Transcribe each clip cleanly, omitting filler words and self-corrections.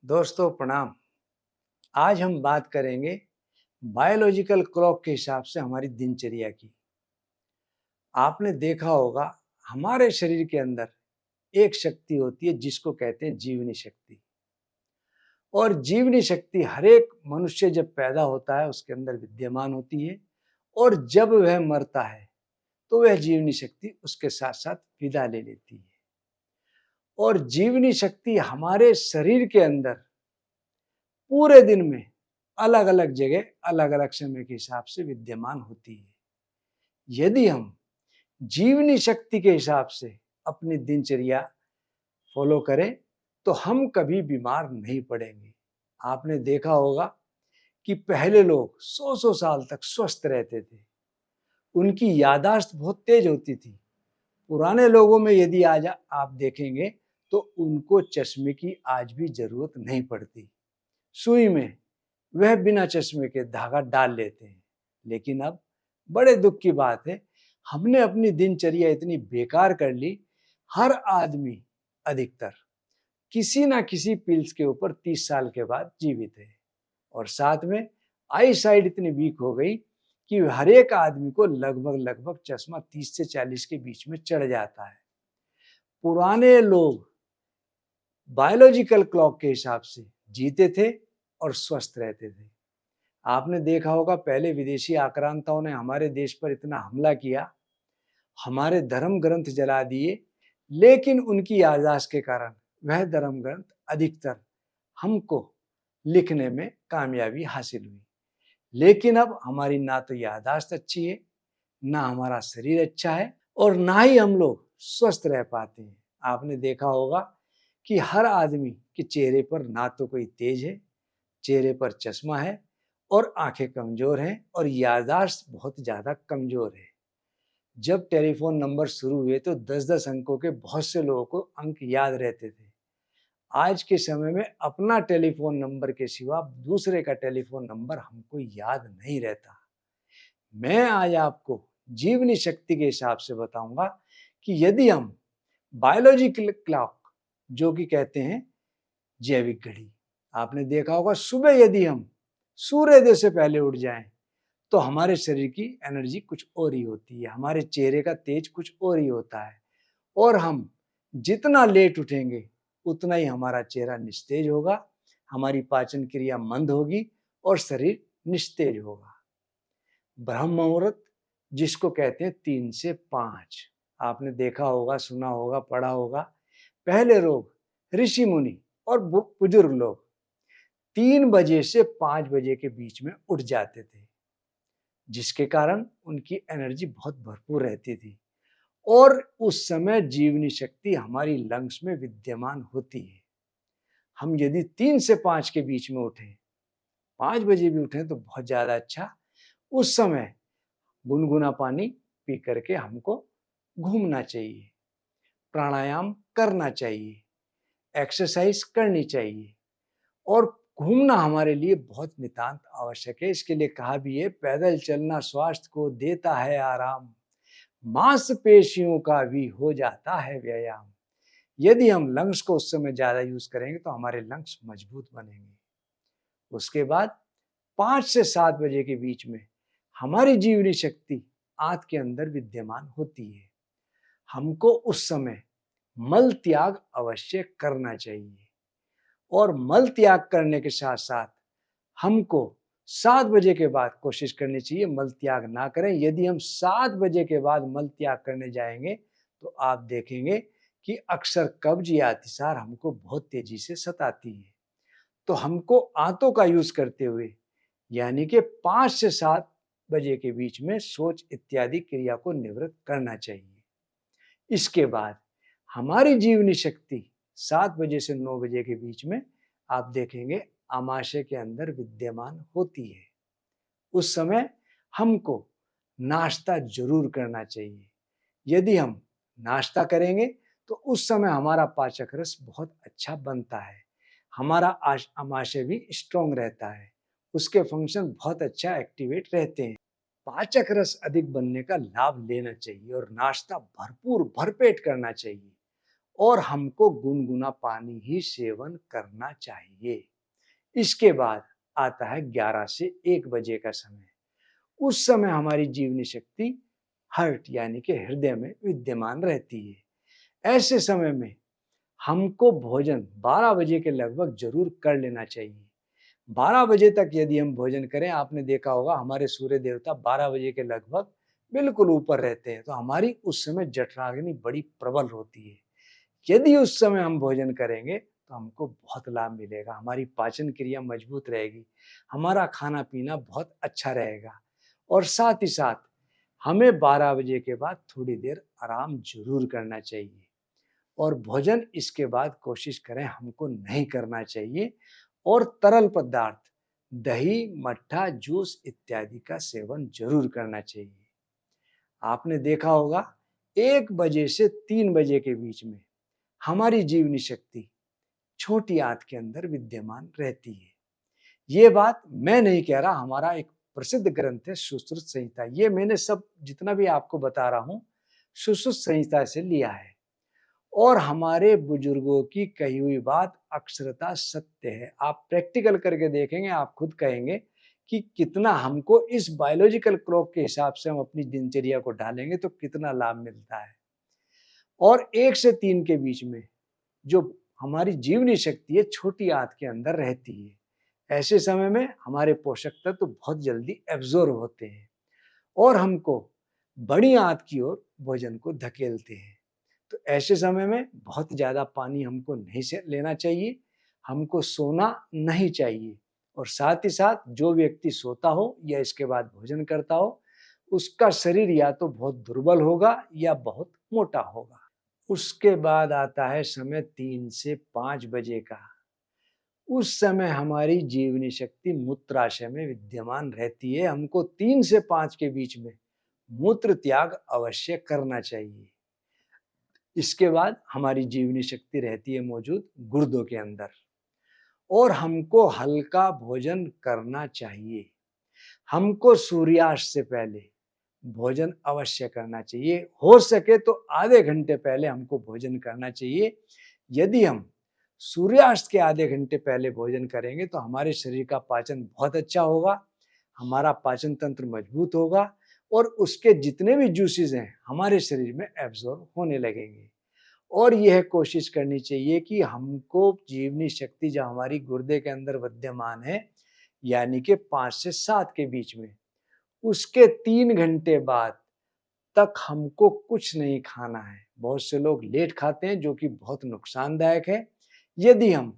दोस्तों प्रणाम। आज हम बात करेंगे बायोलॉजिकल क्लॉक के हिसाब से हमारी दिनचर्या की। आपने देखा होगा हमारे शरीर के अंदर एक शक्ति होती है जिसको कहते हैं जीवनी शक्ति। और जीवनी शक्ति हर एक मनुष्य जब पैदा होता है उसके अंदर विद्यमान होती है, और जब वह मरता है तो वह जीवनी शक्ति उसके साथ साथ विदा ले लेती है। और जीवनी शक्ति हमारे शरीर के अंदर पूरे दिन में अलग अलग जगह अलग अलग समय के हिसाब से विद्यमान होती है। यदि हम जीवनी शक्ति के हिसाब से अपनी दिनचर्या फॉलो करें तो हम कभी बीमार नहीं पड़ेंगे। आपने देखा होगा कि पहले लोग 100-100 साल तक स्वस्थ रहते थे। उनकी याददाश्त बहुत तेज होती थी। पुराने लोगों में यदि आज आप देखेंगे तो उनको चश्मे की आज भी जरूरत नहीं पड़ती। सुई में वह बिना चश्मे के धागा डाल लेते हैं। लेकिन अब बड़े दुख की बात है, हमने अपनी दिनचर्या इतनी बेकार कर ली। हर आदमी अधिकतर किसी ना किसी पिल्स के ऊपर 30 साल के बाद जीवित है। और साथ में आई साइड इतनी वीक हो गई कि हर एक आदमी को लगभग चश्मा 30 से 40 के बीच में चढ़ जाता है। पुराने लोग बायोलॉजिकल क्लॉक के हिसाब से जीते थे और स्वस्थ रहते थे। आपने देखा होगा पहले विदेशी आक्रांताओं ने हमारे देश पर इतना हमला किया, हमारे धर्म ग्रंथ जला दिए, लेकिन उनकी याददाश्त के कारण वह धर्म ग्रंथ अधिकतर हमको लिखने में कामयाबी हासिल हुई। लेकिन अब हमारी ना तो याददाश्त अच्छी है, ना हमारा शरीर अच्छा है, और ना ही हम लोग स्वस्थ रह पाते हैं। आपने देखा होगा कि हर आदमी के चेहरे पर ना तो कोई तेज है, चेहरे पर चश्मा है, और आंखें कमजोर हैं, और याददाश्त बहुत ज़्यादा कमजोर है। जब टेलीफोन नंबर शुरू हुए तो 10-10 अंकों के बहुत से लोगों को अंक याद रहते थे। आज के समय में अपना टेलीफोन नंबर के सिवा दूसरे का टेलीफोन नंबर हमको याद नहीं रहता। मैं आज आपको जीवनी शक्ति के हिसाब से बताऊंगा कि यदि हम बायोलॉजिकल क्लॉक, जो कि कहते हैं जैविक घड़ी, आपने देखा होगा सुबह यदि हम सूर्योदय से पहले उठ जाएं तो हमारे शरीर की एनर्जी कुछ और ही होती है, हमारे चेहरे का तेज कुछ और ही होता है। और हम जितना लेट उठेंगे उतना ही हमारा चेहरा निस्तेज होगा, हमारी पाचन क्रिया मंद होगी और शरीर निस्तेज होगा। ब्रह्म मुहूर्त, जिसको कहते हैं 3 से 5, आपने देखा होगा, सुना होगा, पढ़ा होगा। पहले लोग ऋषि मुनि और बुजुर्ग लोग 3 बजे से 5 बजे के बीच में उठ जाते थे, जिसके कारण उनकी एनर्जी बहुत भरपूर रहती थी। और उस समय जीवनी शक्ति हमारी लंग्स में विद्यमान होती है। हम यदि 3 से 5 के बीच में उठें, 5 बजे भी उठें तो बहुत ज़्यादा अच्छा। उस समय गुनगुना पानी पी करके हमको घूमना चाहिए, प्राणायाम करना चाहिए, एक्सरसाइज करनी चाहिए। और घूमना हमारे लिए बहुत नितांत आवश्यक है। इसके लिए कहा भी है, पैदल चलना स्वास्थ्य को देता है आराम, मांसपेशियों का भी हो जाता है व्यायाम। यदि हम लंग्स को उस समय ज्यादा यूज करेंगे तो हमारे लंग्स मजबूत बनेंगे। उसके बाद 5 से 7 बजे के बीच में हमारी जीवनी शक्ति आंत के अंदर विद्यमान होती है। हमको उस समय मल त्याग अवश्य करना चाहिए। और मल त्याग करने के साथ साथ हमको 7 बजे के बाद कोशिश करनी चाहिए मल त्याग ना करें। यदि हम 7 बजे के बाद मल त्याग करने जाएंगे तो आप देखेंगे कि अक्सर कब्ज या अतिसार हमको बहुत तेजी से सताती है। तो हमको आंतों का यूज करते हुए यानी कि 5 से 7 बजे के बीच में शौच इत्यादि क्रिया को निवृत्त करना चाहिए। इसके बाद हमारी जीवनी शक्ति 7 बजे से 9 बजे के बीच में आप देखेंगे आमाशय के अंदर विद्यमान होती है। उस समय हमको नाश्ता जरूर करना चाहिए। यदि हम नाश्ता करेंगे तो उस समय हमारा पाचक रस बहुत अच्छा बनता है, हमारा आमाशय भी स्ट्रॉन्ग रहता है, उसके फंक्शन बहुत अच्छा एक्टिवेट रहते हैं। पाचक रस अधिक बनने का लाभ लेना चाहिए और नाश्ता भरपूर भरपेट करना चाहिए। और हमको गुनगुना पानी ही सेवन करना चाहिए। इसके बाद आता है 11 से 1 बजे का समय। उस समय हमारी जीवनी शक्ति हार्ट यानी कि हृदय में विद्यमान रहती है। ऐसे समय में हमको भोजन 12 बजे के लगभग जरूर कर लेना चाहिए। 12 बजे तक यदि हम भोजन करें, आपने देखा होगा हमारे सूर्य देवता 12 बजे के लगभग बिल्कुल ऊपर रहते हैं, तो हमारी उस समय जठराग्नि बड़ी प्रबल होती है। यदि उस समय हम भोजन करेंगे तो हमको बहुत लाभ मिलेगा, हमारी पाचन क्रिया मजबूत रहेगी, हमारा खाना पीना बहुत अच्छा रहेगा। और साथ ही साथ हमें 12 बजे के बाद थोड़ी देर आराम जरूर करना चाहिए। और भोजन इसके बाद कोशिश करें हमको नहीं करना चाहिए। और तरल पदार्थ दही, मट्ठा, जूस इत्यादि का सेवन जरूर करना चाहिए। आपने देखा होगा 1 बजे से 3 बजे के बीच में हमारी जीवनी शक्ति छोटी आंत के अंदर विद्यमान रहती है। ये बात मैं नहीं कह रहा, हमारा एक प्रसिद्ध ग्रंथ है सुश्रुत संहिता। ये मैंने सब जितना भी आपको बता रहा हूं सुश्रुत संहिता से लिया है। और हमारे बुजुर्गों की कही हुई बात अक्षरता सत्य है। आप प्रैक्टिकल करके देखेंगे, आप खुद कहेंगे कि कितना हमको इस बायोलॉजिकल क्लॉक के हिसाब से हम अपनी दिनचर्या को ढालेंगे तो कितना लाभ मिलता है। और 1 से 3 के बीच में जो हमारी जीवनी शक्ति है छोटी आंत के अंदर रहती है। ऐसे समय में हमारे पोषक तत्व तो बहुत जल्दी एब्जॉर्ब होते हैं और हमको बड़ी आंत की ओर भोजन को धकेलते हैं। तो ऐसे समय में बहुत ज़्यादा पानी हमको नहीं से लेना चाहिए, हमको सोना नहीं चाहिए। और साथ ही साथ जो व्यक्ति सोता हो या इसके बाद भोजन करता हो, उसका शरीर या तो बहुत दुर्बल होगा या बहुत मोटा होगा। उसके बाद आता है समय 3 से 5 बजे का। उस समय हमारी जीवनी शक्ति मूत्राशय में विद्यमान रहती है। हमको 3 से 5 के बीच में मूत्र त्याग अवश्य करना चाहिए। इसके बाद हमारी जीवनी शक्ति रहती है मौजूद गुर्दों के अंदर। और हमको हल्का भोजन करना चाहिए। हमको सूर्यास्त से पहले भोजन अवश्य करना चाहिए। हो सके तो आधे घंटे पहले हमको भोजन करना चाहिए। यदि हम सूर्यास्त के आधे घंटे पहले भोजन करेंगे तो हमारे शरीर का पाचन बहुत अच्छा होगा, हमारा पाचन तंत्र मजबूत होगा और उसके जितने भी जूसेस हैं हमारे शरीर में एब्जॉर्ब होने लगेंगे। और यह कोशिश करनी चाहिए कि हमको जीवनी शक्ति जो हमारी गुर्दे के अंदर विद्यमान है यानी कि 5 से 7 के बीच में, उसके 3 घंटे बाद तक हमको कुछ नहीं खाना है। बहुत से लोग लेट खाते हैं जो कि बहुत नुकसानदायक है। यदि हम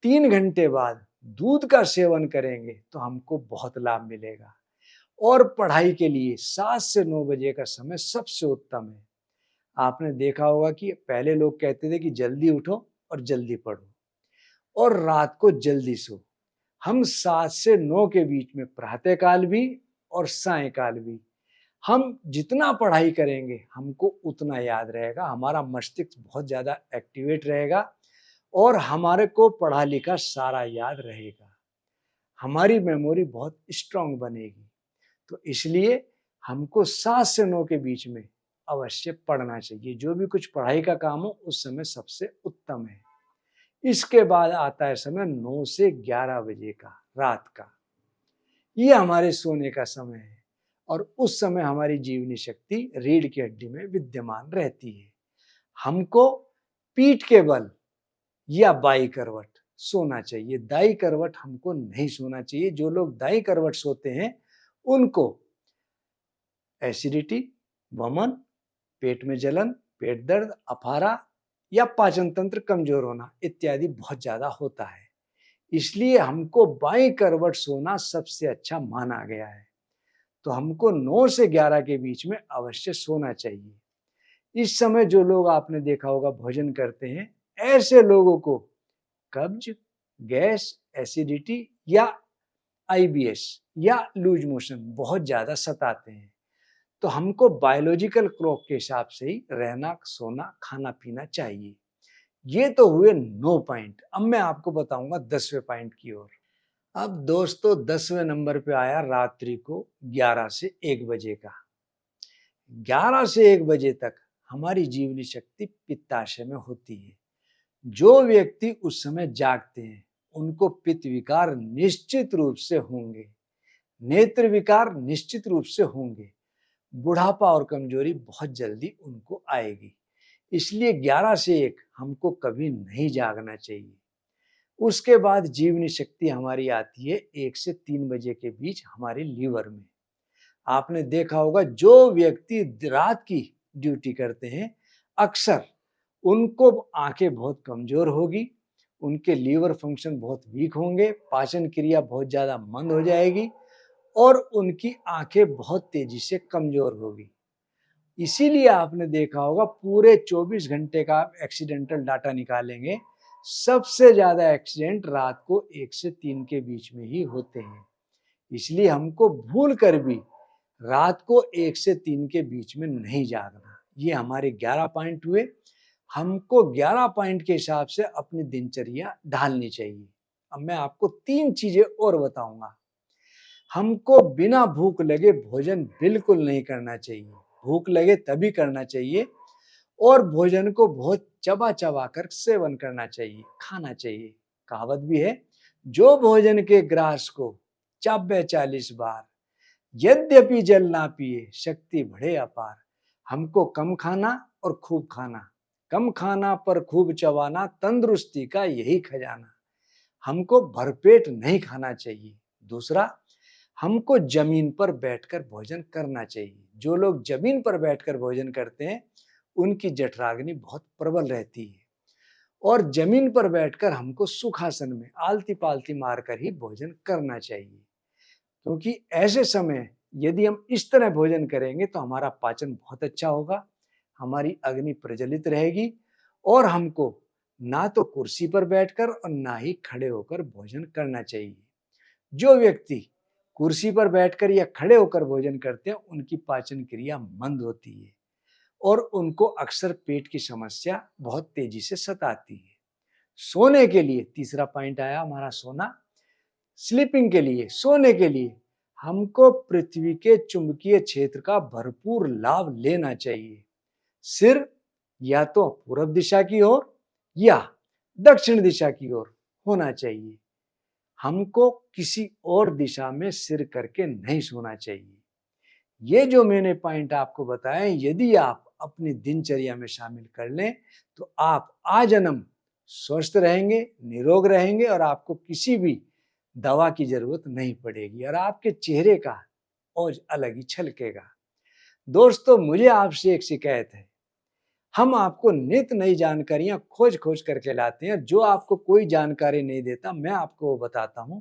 3 घंटे बाद दूध का सेवन करेंगे तो हमको बहुत लाभ मिलेगा। और पढ़ाई के लिए 7 से 9 बजे का समय सबसे उत्तम है। आपने देखा होगा कि पहले लोग कहते थे कि जल्दी उठो और जल्दी पढ़ो और रात को जल्दी सो। हम 7 से 9 के बीच में प्रातःकाल भी और सायंकाल भी हम जितना पढ़ाई करेंगे हमको उतना याद रहेगा, हमारा मस्तिष्क बहुत ज़्यादा एक्टिवेट रहेगा और हमारे को पढ़ा लिखा सारा याद रहेगा, हमारी मेमोरी बहुत स्ट्रांग बनेगी। तो इसलिए हमको 7 से 9 के बीच में अवश्य पढ़ना चाहिए। जो भी कुछ पढ़ाई का काम हो उस समय सबसे उत्तम है। इसके बाद आता है समय 9 से 11 बजे का रात का। ये हमारे सोने का समय है और उस समय हमारी जीवनी शक्ति रीढ़ की हड्डी में विद्यमान रहती है। हमको पीठ के बल या बाई करवट सोना चाहिए, दाई करवट हमको नहीं सोना चाहिए। जो लोग दाई करवट सोते हैं उनको एसिडिटी, वमन, पेट में जलन, पेट दर्द, अफारा या पाचन तंत्र कमजोर होना इत्यादि बहुत ज्यादा होता है। इसलिए हमको बाईं करवट सोना सबसे अच्छा माना गया है। तो हमको 9 से 11 के बीच में अवश्य सोना चाहिए। इस समय जो लोग आपने देखा होगा भोजन करते हैं, ऐसे लोगों को कब्ज, गैस, एसिडिटी या आईबीएस या लूज मोशन बहुत ज्यादा सताते हैं। तो हमको बायोलॉजिकल क्लॉक के हिसाब से ही रहना, सोना, खाना पीना चाहिए। ये तो हुए 9 पॉइंट। अब मैं आपको बताऊंगा 10वें पॉइंट की ओर। अब दोस्तों 10वें नंबर पे आया रात्रि को 11 से 1 बजे का। 11 से 1 बजे तक हमारी जीवनी शक्ति पित्ताशय में होती है। जो व्यक्ति उस समय जागते हैं उनको पित्त विकार निश्चित रूप से होंगे, नेत्र विकार निश्चित रूप से होंगे, बुढ़ापा और कमजोरी बहुत जल्दी उनको आएगी। इसलिए 11 से 1 हमको कभी नहीं जागना चाहिए। उसके बाद जीवनी शक्ति हमारी आती है 1 से 3 बजे के बीच हमारे लीवर में। आपने देखा होगा जो व्यक्ति रात की ड्यूटी करते हैं अक्सर उनको आंखें बहुत कमजोर होगी, उनके लीवर फंक्शन बहुत वीक होंगे, पाचन क्रिया बहुत ज़्यादा मंद हो जाएगी और उनकी आंखें बहुत तेजी से कमजोर होगी। इसीलिए आपने देखा होगा पूरे 24 घंटे का आप एक्सीडेंटल डाटा निकालेंगे, सबसे ज़्यादा एक्सीडेंट रात को 1 से 3 के बीच में ही होते हैं। इसलिए हमको भूल कर भी रात को 1 से 3 के बीच में नहीं जागना। ये हमारे 11 पॉइंट हुए। हमको 11 पॉइंट के हिसाब से अपनी दिनचर्या ढालनी चाहिए। अब मैं आपको 3 चीजें और बताऊंगा। हमको बिना भूख लगे भोजन बिल्कुल नहीं करना चाहिए। भूख लगे तभी करना चाहिए और भोजन को बहुत चबा चबा कर सेवन करना चाहिए, खाना चाहिए। कहावत भी है, जो भोजन के ग्रास को चाबे 40 बार, यद्यपि जल ना पिए शक्ति बढ़े अपार। हमको कम खाना और खूब खाना, कम खाना पर खूब चबाना, तंदुरुस्ती का यही खजाना। हमको भरपेट नहीं खाना चाहिए। दूसरा, हमको जमीन पर बैठकर भोजन करना चाहिए। जो लोग जमीन पर बैठकर भोजन करते हैं उनकी जठराग्नि बहुत प्रबल रहती है और जमीन पर बैठकर हमको सुखासन में आलती पालती मारकर ही भोजन करना चाहिए, क्योंकि ऐसे समय यदि हम इस तरह भोजन करेंगे तो हमारा पाचन बहुत अच्छा होगा, हमारी अग्नि प्रज्वलित रहेगी और हमको ना तो कुर्सी पर बैठकर और ना ही खड़े होकर भोजन करना चाहिए। जो व्यक्ति कुर्सी पर बैठकर या खड़े होकर भोजन करते हैं उनकी पाचन क्रिया मंद होती है और उनको अक्सर पेट की समस्या बहुत तेजी से सताती है। सोने के लिए तीसरा पॉइंट आया हमारा, सोना। स्लीपिंग के लिए, सोने के लिए हमको पृथ्वी के चुंबकीय क्षेत्र का भरपूर लाभ लेना चाहिए। सिर या तो पूर्व दिशा की ओर या दक्षिण दिशा की ओर होना चाहिए। हमको किसी और दिशा में सिर करके नहीं सोना चाहिए। ये जो मैंने पॉइंट आपको बताए, यदि आप अपनी दिनचर्या में शामिल कर लें तो आप आजन्म स्वस्थ रहेंगे, निरोग रहेंगे और आपको किसी भी दवा की जरूरत नहीं पड़ेगी और आपके चेहरे का औज अलग ही छलकेगा। दोस्तों, मुझे आपसे एक शिकायत है, हम आपको नित नई जानकारियां खोज खोज करके लाते हैं। जो आपको कोई जानकारी नहीं देता मैं आपको वो बताता हूं।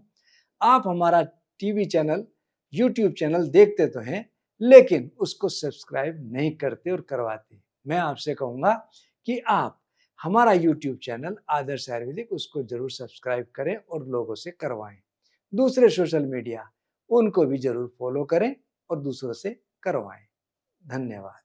आप हमारा टीवी चैनल, यूट्यूब चैनल देखते तो हैं लेकिन उसको सब्सक्राइब नहीं करते और करवाते। मैं आपसे कहूंगा कि आप हमारा यूट्यूब चैनल आदर्श आयुर्वेदिक उसको जरूर सब्सक्राइब करें और लोगों से करवाएं। दूसरे सोशल मीडिया उनको भी जरूर फॉलो करें और दूसरों से करवाएं। धन्यवाद।